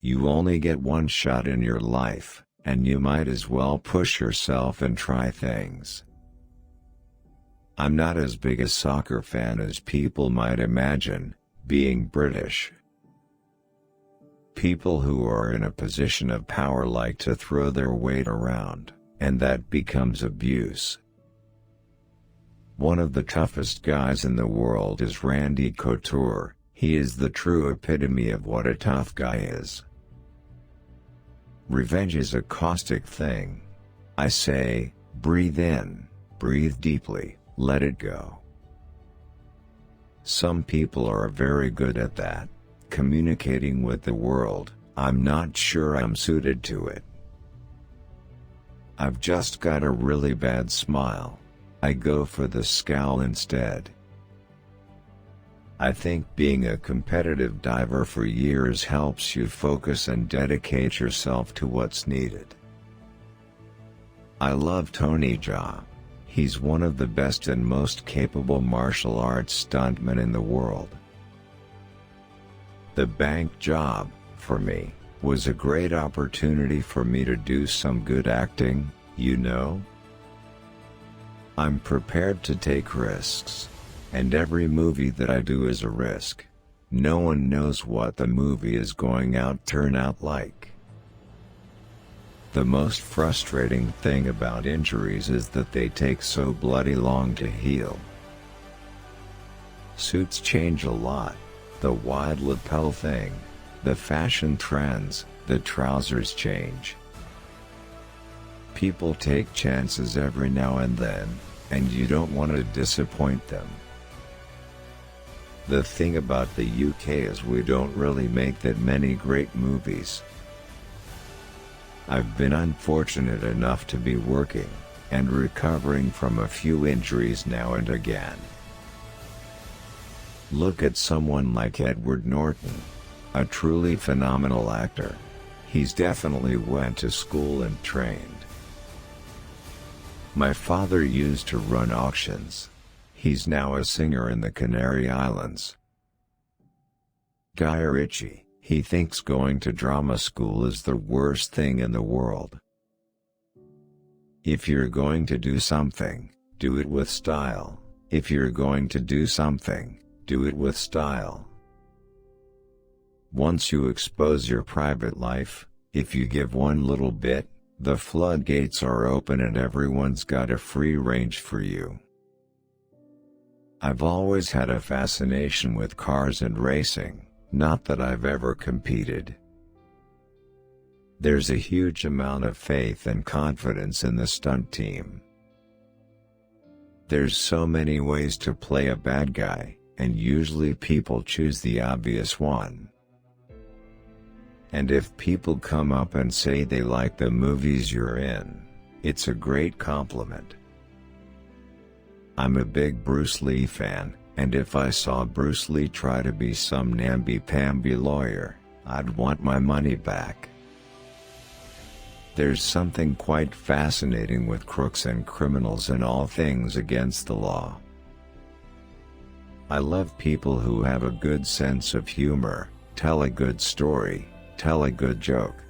You only get one shot in your life, and you might as well push yourself and try things. I'm not as big a soccer fan as people might imagine, being British. People who are in a position of power like to throw their weight around, and that becomes abuse. One of the toughest guys in the world is Randy Couture. He is the true epitome of what a tough guy is. Revenge is a caustic thing. I say, breathe in, breathe deeply, let it go. Some people are very good at that, communicating with the world. I'm not sure I'm suited to it. I've just got a really bad smile. I go for the scowl instead. I think being a competitive diver for years helps you focus and dedicate yourself to what's needed. I love Tony Jaa. He's one of the best and most capable martial arts stuntmen in the world. The bank job, for me, was a great opportunity for me to do some good acting, you know? I'm prepared to take risks. And every movie that I do is a risk. No one knows what the movie is going to turn out like. The most frustrating thing about injuries is that they take so bloody long to heal. Suits change a lot. The wide lapel thing, the fashion trends, the trousers change. People take chances every now and then, and you don't want to disappoint them. The thing about the UK is we don't really make that many great movies. I've been unfortunate enough to be working, and recovering from a few injuries now and again. Look at someone like Edward Norton. A truly phenomenal actor. He's definitely went to school and trained. My father used to run auctions. He's now a singer in the Canary Islands. Guy Ritchie, he thinks going to drama school is the worst thing in the world. If you're going to do something, do it with style. If you're going to do something, do it with style. Once you expose your private life, if you give one little bit, the floodgates are open and everyone's got a free range for you. I've always had a fascination with cars and racing, not that I've ever competed. There's a huge amount of faith and confidence in the stunt team. There's so many ways to play a bad guy, and usually people choose the obvious one. And if people come up and say they like the movies you're in, it's a great compliment. I'm a big Bruce Lee fan, and if I saw Bruce Lee try to be some namby-pamby lawyer, I'd want my money back. There's something quite fascinating with crooks and criminals and all things against the law. I love people who have a good sense of humor, tell a good story, tell a good joke.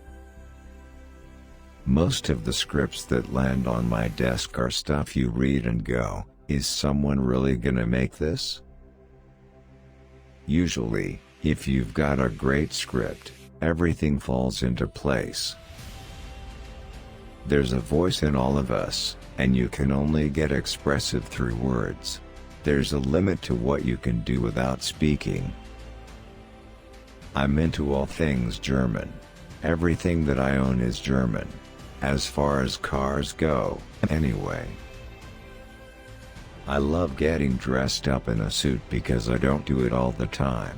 Most of the scripts that land on my desk are stuff you read and go, is someone really gonna make this? Usually, if you've got a great script, everything falls into place. There's a voice in all of us, and you can only get expressive through words. There's a limit to what you can do without speaking. I'm into all things German. Everything that I own is German. As far as cars go, anyway. I love getting dressed up in a suit because I don't do it all the time.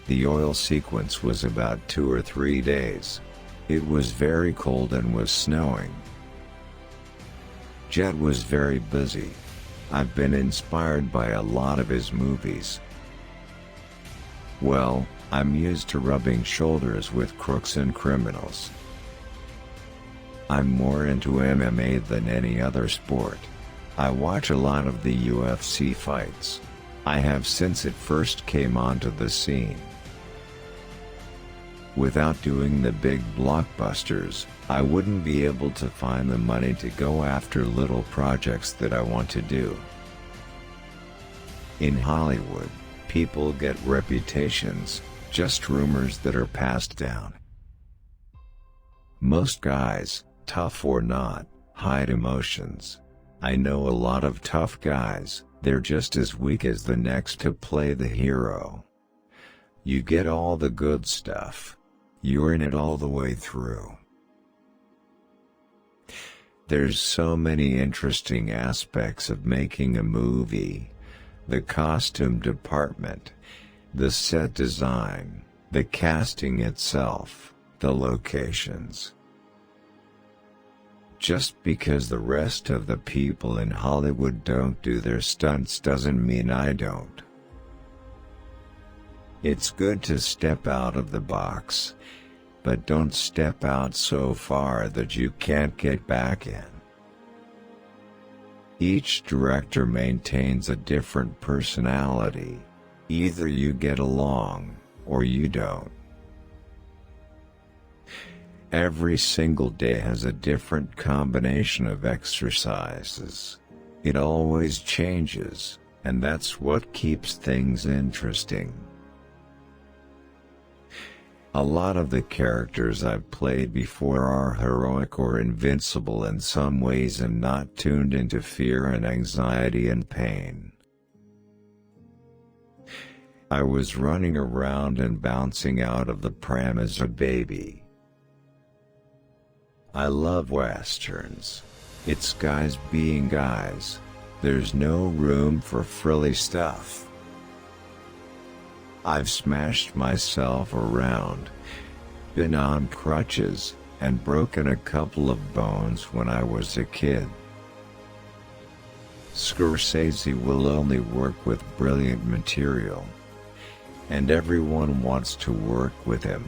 The oil sequence was about 2 or 3 days. It was very cold and was snowing. Jet was very busy. I've been inspired by a lot of his movies. Well, I'm used to rubbing shoulders with crooks and criminals. I'm more into MMA than any other sport. I watch a lot of the UFC fights. I have since it first came onto the scene. Without doing the big blockbusters, I wouldn't be able to find the money to go after little projects that I want to do. In Hollywood, people get reputations, just rumors that are passed down. Most guys, tough or not, hide emotions. I know a lot of tough guys, they're just as weak as the next to play the hero. You get all the good stuff. You're in it all the way through. There's so many interesting aspects of making a movie. The costume department, the set design, the casting itself, the locations. Just because the rest of the people in Hollywood don't do their stunts doesn't mean I don't. It's good to step out of the box, but don't step out so far that you can't get back in. Each director maintains a different personality. Either you get along, or you don't. Every single day has a different combination of exercises. It always changes, and that's what keeps things interesting. A lot of the characters I've played before are heroic or invincible in some ways and not tuned into fear and anxiety and pain. I was running around and bouncing out of the pram as a baby. I love westerns. It's guys being guys. There's no room for frilly stuff. I've smashed myself around, been on crutches, and broken a couple of bones when I was a kid. Scorsese will only work with brilliant material, and everyone wants to work with him.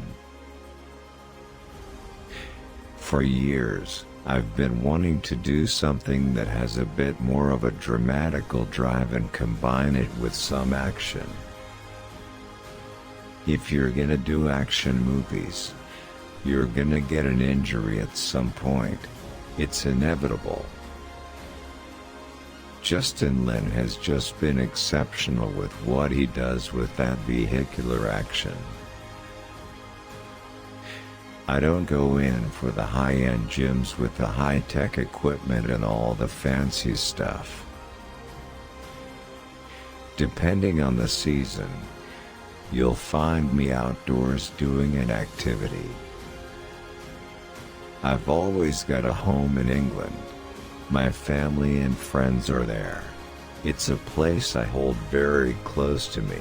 For years, I've been wanting to do something that has a bit more of a dramatical drive and combine it with some action. If you're gonna do action movies, you're gonna get an injury at some point. It's inevitable. Justin Lin has just been exceptional with what he does with that vehicular action. I don't go in for the high-end gyms with the high-tech equipment and all the fancy stuff. Depending on the season, you'll find me outdoors doing an activity. I've always got a home in England. My family and friends are there. It's a place I hold very close to me.